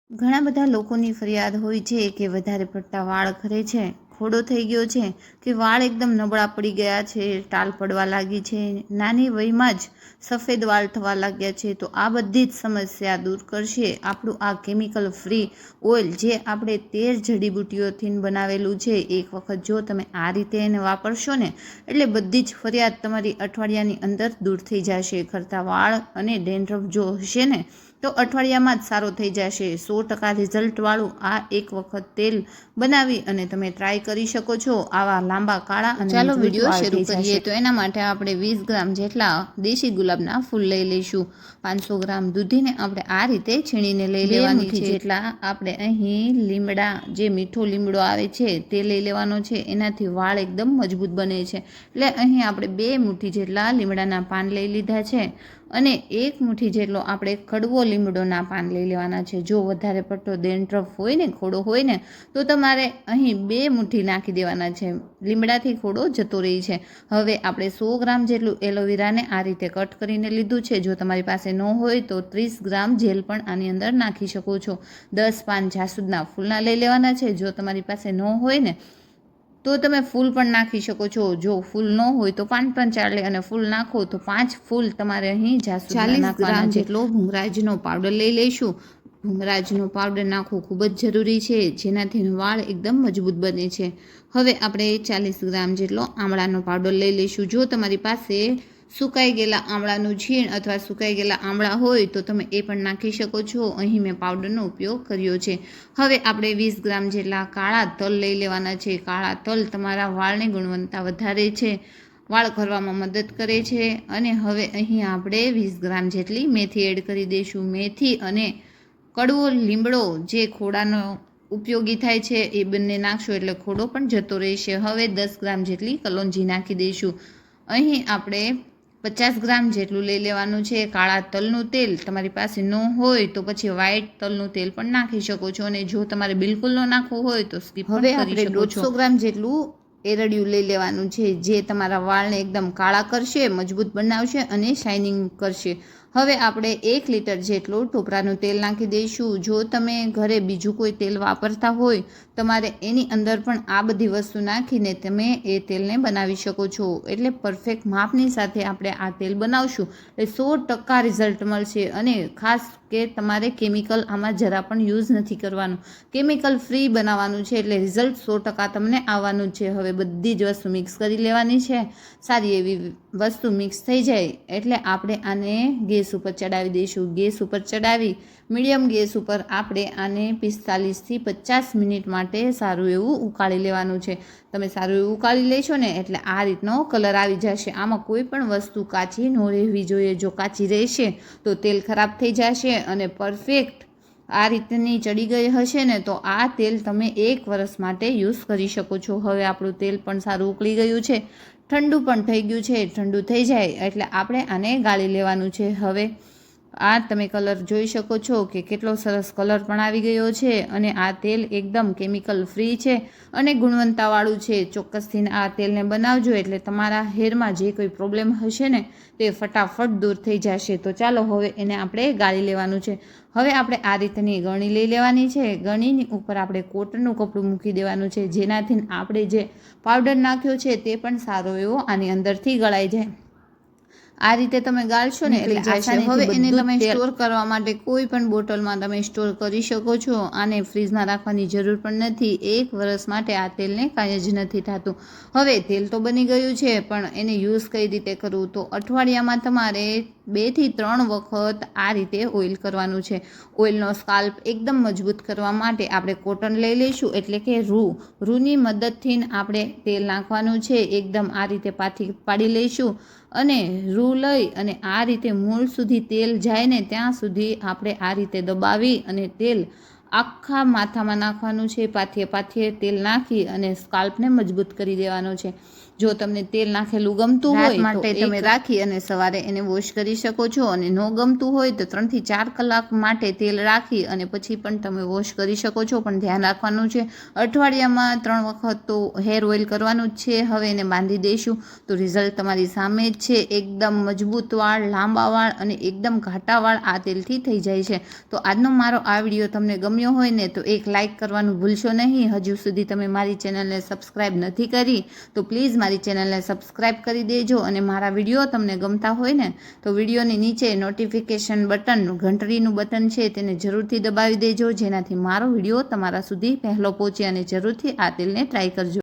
ઘણા બધા લોકોની ફરિયાદ હોય છે કે વધારે પડતા વાળ ખરે છે, ખોડો થઈ ગયો છે કે વાળ એકદમ નબળા પડી ગયા છે, ટાલ પડવા લાગી છે, નાની વયમાં જ સફેદ વાળ થવા લાગ્યા છે. તો આ બધી જ સમસ્યા દૂર કરશે આપણું આ કેમિકલ ફ્રી ઓઇલ, જે આપણે 13 જડીબુટ્ટીઓથી બનાવેલું છે. એક વખત જો તમે આ રીતે એને વાપરશો ને, એટલે બધી જ ફરિયાદ તમારી અઠવાડિયાની અંદર દૂર થઈ જશે. ખરતા વાળ અને ડેન્ડ્રફ જો હશે ને, તો અઠવાડિયામાં જ સારો થઈ જશે. 100% રિઝલ્ટવાળું આ એક વખત તેલ બનાવી અને તમે ટ્રાય કરી શકો છો. આવા લાંબા કાળા અને ચાલો વિડીયો શરૂ કરીએ. તો એના માટે આપણે 20 ગ્રામ જેટલા દેશી ગુલાબના ફૂલ લઈ લઈશું. 500 ગ્રામ દૂધીને આપણે આ રીતે છીણીને લઈ લેવાની છે. જેટલા આપણે અહીં લીમડા, જે મીઠો લીમડો આવે છે તે લઈ લેવાનો છે. એનાથી વાળ એકદમ મજબૂત બને છે. એટલે અહીં આપણે 2 મુઠ્ઠી જેટલા લીમડાના પાન લઈ લીધા છે અને 1 મુઠ્ઠી જેટલો આપણે કડવો લીમડોના પાન લઈ લેવાના છે. જો વધારે પડતો ડેન્ડ્રફ હોય ને, ખોડો હોય ને, તો તમારે અહીં 2 મુઠ્ઠી નાખી દેવાના છે. લીમડાથી ખોડો જતો રહે છે. હવે આપણે 100 ગ્રામ જેટલું એલોવેરાને આ રીતે કટ કરીને લીધું છે. જો તમારી પાસે ન હોય તો 30 ગ્રામ જેલ પણ આની અંદર નાખી શકો છો. 10 પાન જાસૂદના ફૂલના લઈ લેવાના છે. જો તમારી પાસે ન હોય ને, તો તમે ફૂલ પણ નાખી શકો છો. જો ફૂલ ન હોય તો પાન પણ ચાલે, અને ફૂલ નાખો તો 5 ફૂલ તમારે અહીં જાસૂદના નાખવાના છે. જેટલો ભૂંગરાજનો પાવડર લઈ લઈશું. ભૂંગરાજનો પાવડર નાખવો ખૂબ જ જરૂરી છે, જેનાથી વાળ એકદમ મજબૂત બને છે. હવે આપણે 40 ગ્રામ જેટલો આમળાનો પાવડર લઈ લઈશું. જો તમારી પાસે સુકાઈ ગયેલા આમળાનું ઝીણ અથવા સુકાઈ ગયેલા આમળા હોય તો તમે એ પણ નાખી શકો છો. અહીં મેં પાવડરનો ઉપયોગ કર્યો છે. હવે આપણે 20 ગ્રામ જેટલા કાળા તલ લઈ લેવાના છે. કાળા તલ તમારા વાળની ગુણવત્તા વધારે છે, વાળ ખરવામાં મદદ કરે છે. અને હવે અહીં આપણે 20 ગ્રામ જેટલી મેથી એડ કરી દઈશું. મેથી અને કડવો લીમડો જે ખોડાનો ઉપયોગી થાય છે, એ બંને નાખશો એટલે ખોડો પણ જતો રહેશે. હવે 10 ગ્રામ જેટલી કલોંજી નાખી દઈશું. અહીં આપણે 50 ગ્રામ જેટલું લઈ લેવાનું છે કાળા તલનું તેલ. તમારી પાસે ન હોય તો પછી વ્હાઈટ તલનું તેલ પણ નાખી શકો છો, અને જો તમારે બિલકુલ ન નાખવું હોય તો સ્કીપ પણ કરી શકો છો. 150 ગ્રામ જેટલું એરડિયું લઈ લેવાનું છે, જે તમારા વાળને એકદમ કાળા કરશે, મજબૂત બનાવશે અને શાઇનિંગ કરશે. હવે આપણે 1 લીટર જેટલું ટોપરાનું તેલ નાખી દઈશું. જો તમે ઘરે બીજું કોઈ તેલ વાપરતા હોય, તમારે એની અંદર પણ આ બધી વસ્તુ નાખીને તમે એ તેલને બનાવી શકો છો. એટલે પરફેક્ટ માપની સાથે આપણે આ તેલ બનાવશું એટલે 100% રિઝલ્ટ મળશે. અને ખાસ કે તમારે કેમિકલ આમાં જરા પણ યુઝ નથી કરવાનું, કેમિકલ ફ્રી બનાવવાનું છે, એટલે રિઝલ્ટ 100% તમને આવવાનું છે. હવે બધી જ વસ્તુ મિક્સ કરી લેવાની છે. સારી એવી વસ્તુ મિક્સ થઈ જાય એટલે આપણે આને ગેસ ઉપર ચડાવી દઈશું. ગેસ ઉપર ચડાવી મીડિયમ ગેસ ઉપર આપણે આને 45 થી 50 મિનિટ માટે સારું એવું ઉકાળી લેવાનું છે. તમે સારું એવું ઉકાળી લેશો ને, એટલે આ રીતનો કલર આવી જશે. આમાં કોઈ પણ વસ્તુ કાચી ન રહેવી જોઈએ. જો કાચી રહેશે તો તેલ ખરાબ થઈ જશે. અને પરફેક્ટ આ રીતની ચડી ગઈ હશે ને, તો આ તેલ તમે 1 વર્ષ માટે યુઝ કરી શકો છો. હવે આપણું તેલ પણ સારું ઉકળી ગયું છે, ઠંડુ પણ થઈ ગયું છે. ઠંડુ થઈ જાય એટલે આપણે આને ગાળી લેવાનું છે. હવે આ તમે કલર જોઈ શકો છો કે કેટલો સરસ કલર પણ આવી ગયો છે. અને આ તેલ એકદમ કેમિકલ ફ્રી છે અને ગુણવત્તાવાળું છે. ચોક્કસથી આ તેલને બનાવજો એટલે તમારા હેરમાં જે કોઈ પ્રોબ્લેમ હશે ને, તે ફટાફટ દૂર થઈ જશે. તો ચાલો હવે એને આપણે ગાળી લેવાનું છે. હવે આપણે આ રીતની ગરણી લઈ લેવાની છે. ગરણીની ઉપર આપણે કોટનનું કપડું મૂકી દેવાનું છે, જેનાથી આપણે જે પાવડર નાખ્યો છે તે પણ સારો એવો આની અંદરથી ગળાઈ જાય. આ રીતે તમે ગાળશો ને એટલે આસાનીથી. હવે એને તમે સ્ટોર કરવા માટે કોઈ પણ બોટલમાં તમે સ્ટોર કરી શકો છો. આને ફ્રીજમાં રાખવાની જરૂર પણ નથી. 1 વર્ષ માટે આ તેલને કાંઈ જ નથી થતું. હવે તેલ તો બની ગયું છે, પણ એને યુઝ કઈ રીતે કરવું? તો અઠવાડિયામાં તમારે 2 થી 3 વખત આ રીતે ઓઇલ કરવાનું છે. ઓઇલનો સ્કાલ્પ એકદમ મજબૂત કરવા માટે આપણે કોટન લઈ લઈશું, એટલે કે રૂની મદદથી આપણે તેલ નાખવાનું છે. એકદમ આ રીતે પાડી લઈશું અને રૂ લઈ અને આ રીતે મૂળ સુધી તેલ જાય ને ત્યાં સુધી આપણે આ રીતે દબાવી અને તેલ આખા માથામાં નાખવાનું છે. પાથીએ તેલ નાખી અને સ્કાલ્પને મજબૂત કરી દેવાનો છે. જો તમને તેલ નાખેલું ગમતું હોય માટે તમે રાખી અને સવારે એને વોશ કરી શકો છો, અને ન ગમતું હોય તો 3 થી 4 કલાક માટે તેલ રાખી અને પછી પણ તમે વોશ કરી શકો છો. પણ ધ્યાન રાખવાનું છે, અઠવાડિયામાં 3 વખત તો હેર ઓઇલ કરવાનું જ છે. હવે એને બાંધી દઈશું તો રિઝલ્ટ તમારી સામે જ છે. એકદમ મજબૂત વાળ, લાંબા વાળ અને એકદમ ઘાટા વાળ આ તેલથી થઈ જાય છે. તો આજનો મારો આ વિડીયો તમને ગમ્યો હોય ને તો એક લાઇક કરવાનું ભૂલશો નહીં. હજુ સુધી તમે મારી ચેનલને સબસ્ક્રાઈબ નથી કરી તો પ્લીઝ મારી ચેનલને સબસ્ક્રાઈબ કરી દેજો. અને મારા વિડીયો તમને ગમતા હોય ને તો વિડીયોની નીચે નોટિફિકેશન બટન, ઘંટડીનું બટન છે તેને જરૂરથી દબાવી દેજો, જેનાથી મારો વિડીયો તમારા સુધી પહેલો પહોંચે. અને જરૂરથી આ તેલને ટ્રાય કરજો.